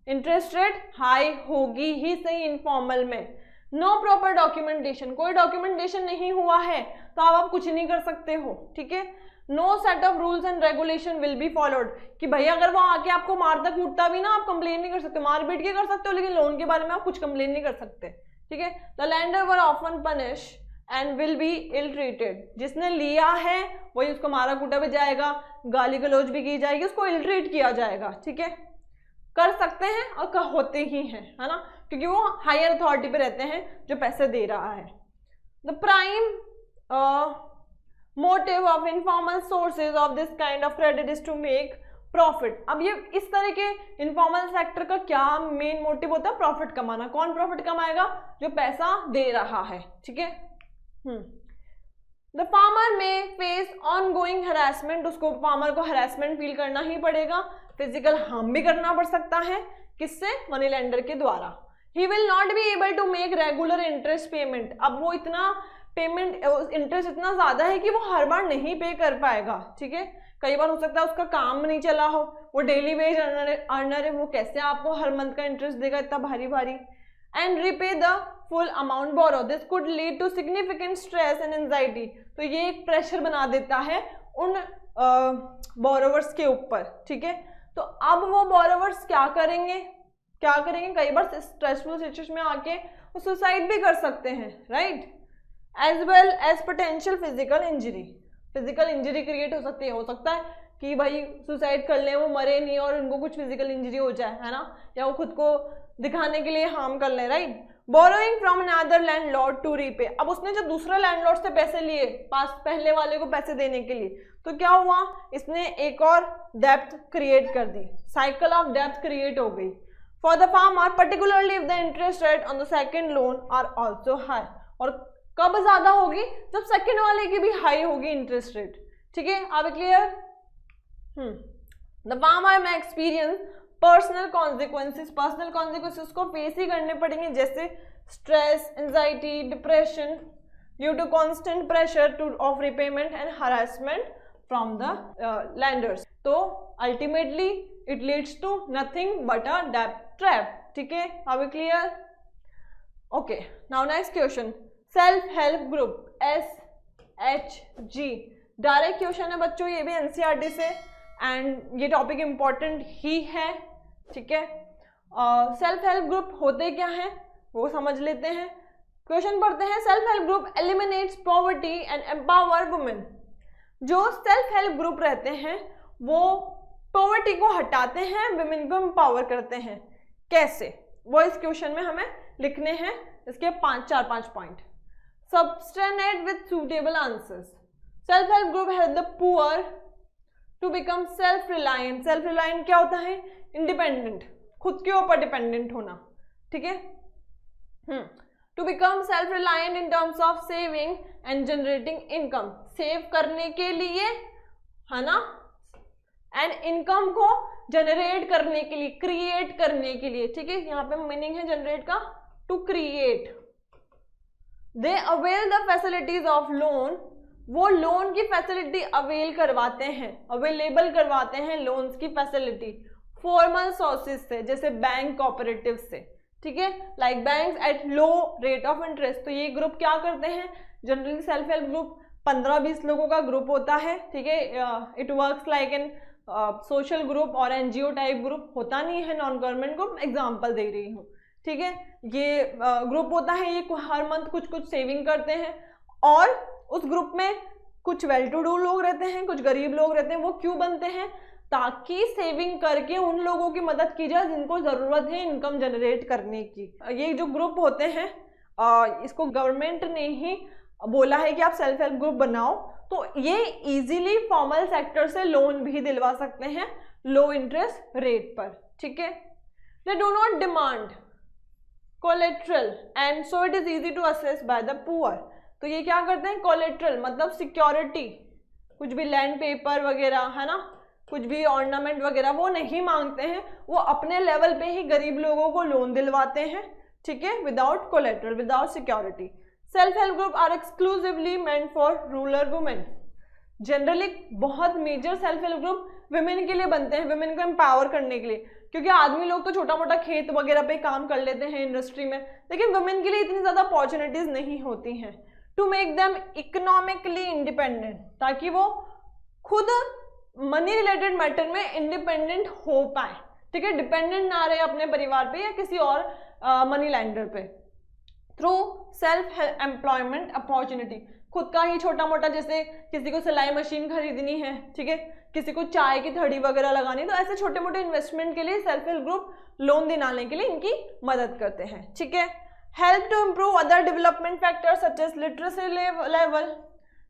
interest rate high होगी ही सही इनफॉर्मल में। नो प्रॉपर डॉक्यूमेंटेशन, कोई डॉक्यूमेंटेशन नहीं हुआ है तो आप कुछ नहीं कर सकते हो, ठीक है। No set of rules and regulation will be followed, कि भैया अगर वो आके आपको मारता कूटता भी ना, आप कंप्लेन नहीं कर सकते, मार पीट के कर सकते हो, लेकिन लोन के बारे में आप कुछ कंप्लेन नहीं कर सकते, ठीक है। The lender were often punish and will be ill treated, जिसने लिया है वही उसको मारा कूटा भी जाएगा, गाली गलौज भी की जाएगी, उसको इल ट्रीट किया जाएगा, ठीक है। कर सकते हैं और होते ही हैं, है ना, क्योंकि वो हायर अथॉरिटी पे रहते हैं जो पैसे दे रहा है। The prime motive of informal sources of this kind of credit is to make profit. अब ये इस तरह के इनफॉर्मल सेक्टर का क्या मेन मोटिव होता है? प्रॉफिट कमाना। कौन प्रॉफिट कमाएगा? जो पैसा दे रहा है, ठीक है। द फार्मर में फेस ऑन गोइंग हरासमेंट, उसको फार्मर को हरासमेंट फील करना ही पड़ेगा, फिजिकल हार्म भी करना पड़ सकता है, किससे? मनी लेंडर के द्वारा। He will not be able to make regular interest payment, अब वो इतना पेमेंट इंटरेस्ट इतना ज्यादा है कि वो हर बार नहीं पे कर पाएगा, ठीक है। कई बार हो सकता है उसका काम नहीं चला हो, वो डेली वेज अर्नर है, वो कैसे आपको हर मंथ का इंटरेस्ट देगा इतना भारी भारी। And repay the full amount borrow, this could lead to significant stress and anxiety. तो ये एक प्रेशर बना देता है उन बोरोवर्स के ऊपर, ठीक है। तो अब वो बोरोवर्स क्या करेंगे, कई बार स्ट्रेसफुल सिचुएशन में आके वो सुसाइड भी कर सकते हैं, right. As well as potential physical injury create हो सकती है, हो सकता है कि भाई सुसाइड कर लें, वो मरे नहीं और उनको कुछ फिजिकल इंजरी हो जाए, है ना, या वो खुद को दिखाने के लिए हार्म कर लें, right. Borrowing from another landlord to repay, अब उसने जो दूसरा लैंडलॉर्ड से पैसे लिए पहले वाले को पैसे देने के लिए, तो क्या हुआ, इसने एक और डेब्ट क्रिएट कर दी, साइकिल ऑफ डेब्ट क्रिएट हो गई। For the farmer particularly if the interest rate on the second loan are also high, और कब ज्यादा होगी, जब सेकेंड वाले की भी हाई होगी इंटरेस्ट रेट, ठीक है। अब क्लियर। द फार्मर में एक्सपीरियंस पर्सनल कॉन्सिक्वेंसेस को फेस ही करने पड़ेंगे, जैसे stress, anxiety, depression due to constant pressure of repayment and harassment from the lenders. तो ultimately it leads to nothing but a डेब्ट ट्रैप, ठीक है। अब clear. Okay, now next question, self help group SHG, direct question है बच्चों, ये भी NCERT से, एंड ये टॉपिक इंपॉर्टेंट ही है, ठीक है। सेल्फ हेल्प ग्रुप होते क्या है वो समझ लेते हैं। क्वेश्चन पढ़ते हैं, self help group eliminates poverty and empower women. जो सेल्फ हेल्प ग्रुप रहते हैं वो पॉवर्टी को हटाते हैं, वुमेन को एम्पावर करते हैं। कैसे, वो इस क्वेश्चन में हमें लिखने हैं, इसके 4-5 point. Substantiate with suitable answers. Self-help group help the poor to become self-reliant. Self-reliant क्या होता है, इंडिपेंडेंट, खुद के ऊपर डिपेंडेंट होना, ठीक है। To become self-reliant in terms of saving and generating income, save करने के लिए, है ना, एंड इनकम को जनरेट करने के लिए, क्रिएट करने के लिए, ठीक है। यहाँ पे मीनिंग है जनरेट का, to create. They avail the facilities of loan, वो लोन की फैसिलिटी अवेल करवाते हैं, अवेलेबल करवाते हैं लोन्स की फैसिलिटी फॉर्मल सोर्सेज से, जैसे बैंक, कोऑपरेटिव से, ठीक है, like banks at low rate of interest. तो ये ग्रुप क्या करते हैं, जनरली सेल्फ हेल्प ग्रुप 15-20 लोगों का ग्रुप होता है, ठीक है। It works like an social group और NGO टाइप ग्रुप, होता नहीं है नॉन गवर्नमेंट ग्रुप, एग्जाम्पल दे रही हूँ, ठीक है। ये ग्रुप होता है, ये हर मंथ कुछ सेविंग करते हैं, और उस ग्रुप में कुछ वेल टू डू लोग रहते हैं, कुछ गरीब लोग रहते हैं। वो क्यों बनते हैं, ताकि सेविंग करके उन लोगों की मदद की जाए जिनको जरूरत है इनकम जनरेट करने की। ये जो ग्रुप होते हैं इसको गवर्नमेंट ने ही बोला है कि आप सेल्फ हेल्प ग्रुप बनाओ, तो ये इजीली फॉर्मल सेक्टर से लोन भी दिलवा सकते हैं लो इंटरेस्ट रेट पर, ठीक है। They do not demand collateral and so it is easy to access by the poor. तो ये क्या करते हैं, कोलेट्रल मतलब सिक्योरिटी, कुछ भी लैंड पेपर वगैरह, है ना, कुछ भी ऑर्नामेंट वगैरह वो नहीं मांगते हैं, वो अपने लेवल पे ही गरीब लोगों को लोन दिलवाते हैं, ठीक है, without collateral, without security. Self help group are exclusively meant for rural women. Generally बहुत major self help group women के लिए बनते हैं, वुमेन को एम्पावर करने के लिए, क्योंकि आदमी लोग तो छोटा मोटा खेत वगैरह पे काम कर लेते हैं इंडस्ट्री में, लेकिन वुमेन के लिए इतनी ज्यादा अपॉर्चुनिटीज नहीं होती हैं। To make them economically independent, ताकि वो खुद मनी रिलेटेड मैटर में इंडिपेंडेंट हो पाए, ठीक है, डिपेंडेंट ना रहे अपने परिवार पे या किसी और मनी लैंडर पे। थ्रू सेल्फ एम्प्लॉयमेंट अपॉर्चुनिटी, खुद का ही छोटा मोटा, जैसे किसी को सिलाई मशीन खरीदनी है, ठीक है, किसी को चाय की थड़ी वगैरह लगानी, तो ऐसे छोटे मोटे इन्वेस्टमेंट के लिए सेल्फ हेल्प ग्रुप लोन दिलाने के लिए इनकी मदद करते हैं, ठीक है। Help to improve other development factors such as literacy level,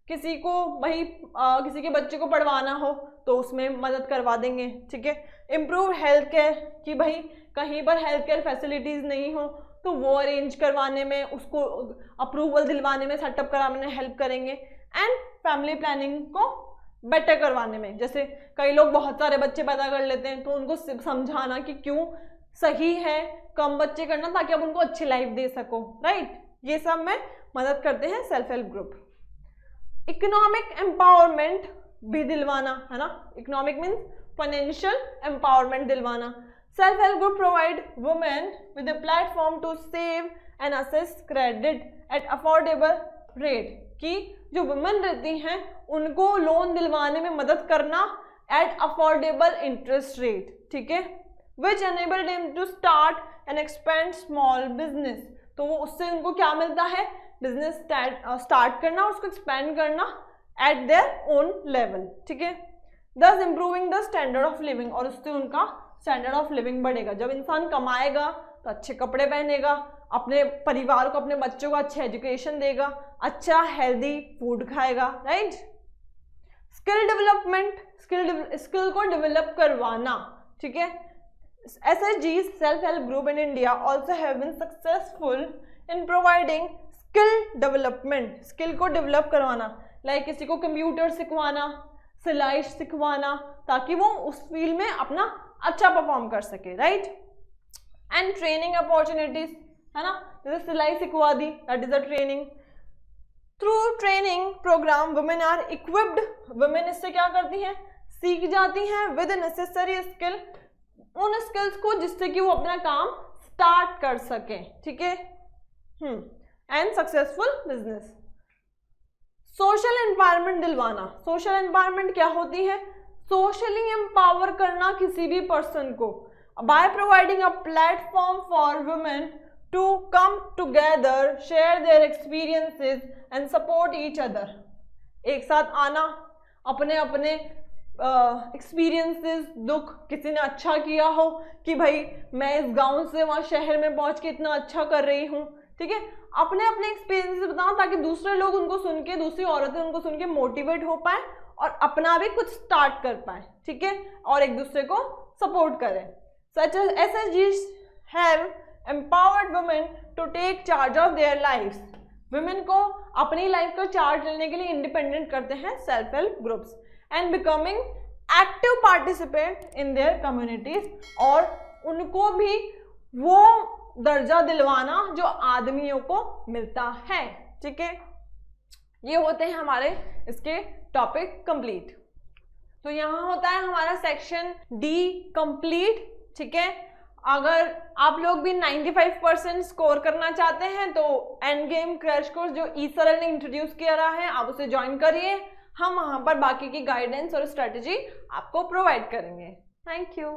किसी को वही किसी के बच्चे को पढ़वाना हो तो उसमें मदद करवा देंगे, ठीक है। इम्प्रूव हेल्थ केयर, कि भाई कहीं पर हेल्थ केयर फैसिलिटीज नहीं हो तो वो अरेंज करवाने में, उसको अप्रूवल दिलवाने में, सेटअप कराने में हेल्प करेंगे। एंड फैमिली प्लानिंग को बेटर करवाने में, जैसे कई लोग बहुत सारे बच्चे पैदा कर लेते हैं तो उनको समझाना कि क्यों सही है कम बच्चे करना, ताकि आप उनको अच्छी लाइफ दे सको, राइट। ये सब में मदद करते हैं self help group. Economic empowerment भी दिलवाना, है ना, इकोनॉमिक मीन्स फाइनेंशियल एम्पावरमेंट दिलवाना। Self help group provide women with a platform to save and access credit at affordable rate, कि जो वुमेन रहती हैं उनको लोन दिलवाने में मदद करना एट अफोर्डेबल इंटरेस्ट रेट, ठीक है, which enable them to start and expand small business, तो वो उससे उनको क्या मिलता है, बिजनेस स्टार्ट करना, उसको एक्सपेंड करना एट देयर ओन लेवल, ठीक है, दस improving the standard of living, और उससे उनका स्टैंडर्ड ऑफ लिविंग बढ़ेगा। जब इंसान कमाएगा तो अच्छे कपड़े पहनेगा, अपने परिवार को, अपने बच्चों को अच्छे एजुकेशन देगा, अच्छा हेल्दी फूड खाएगा, राइट। स्किल डेवलपमेंट, स्किल को डेवलप करवाना, ठीक है। SHG self help group in India also have been successful in providing skill development, skill को डेवलप करवाना, लाइक किसी को कंप्यूटर सिखवाना, सिलाई सिखवाना, ताकि वो उस फील्ड में अपना अच्छा परफॉर्म कर सके, राइट। एंड ट्रेनिंग अपॉर्चुनिटीज, है ना, जैसे सिलाई सिखवा दी, that is a training. Through training program women are equipped, women इससे क्या करती हैं, सीख जाती हैं विद नेसेसरी स्किल, उन स्किल्स को जिससे कि वो अपना काम स्टार्ट कर सके, ठीक है, and successful business. Social empowerment दिलवाना, सोशल एम्पावरमेंट क्या होती है, सोशली एम्पावर करना किसी भी पर्सन को by providing a platform for women to come together, share their experiences and support each other, एक साथ आना, अपने अपने एक्सपीरियंसेस, दुख, किसी ने अच्छा किया हो कि भाई मैं इस गांव से वहाँ शहर में पहुँच के इतना अच्छा कर रही हूँ, ठीक है, अपने अपने एक्सपीरियंसेस बताओ, ताकि दूसरे लोग उनको सुन के, दूसरी औरतें उनको सुन के मोटिवेट हो पाए और अपना भी कुछ स्टार्ट कर पाए, ठीक है, और एक दूसरे को सपोर्ट करें। सच SHGs have empowered women to take charge of their lives, women को अपनी लाइफ का चार्ज लेने के लिए इंडिपेंडेंट करते हैं self help groups, and becoming active participant in their communities, और उनको भी वो दर्जा दिलवाना जो आदमियों को मिलता है, ठीक है। ये होते हैं हमारे इसके टॉपिक कंप्लीट। तो यहाँ होता है हमारा सेक्शन डी कंप्लीट, ठीक है। अगर आप लोग भी 95% स्कोर करना चाहते हैं तो एंड गेम क्रैश कोर्स जो ईसरल ने इंट्रोड्यूस किया रहा है, आप उसे ज्वाइन करिए, हम वहाँ पर बाकी की गाइडेंस और स्ट्रेटजी आपको प्रोवाइड करेंगे। Thank you.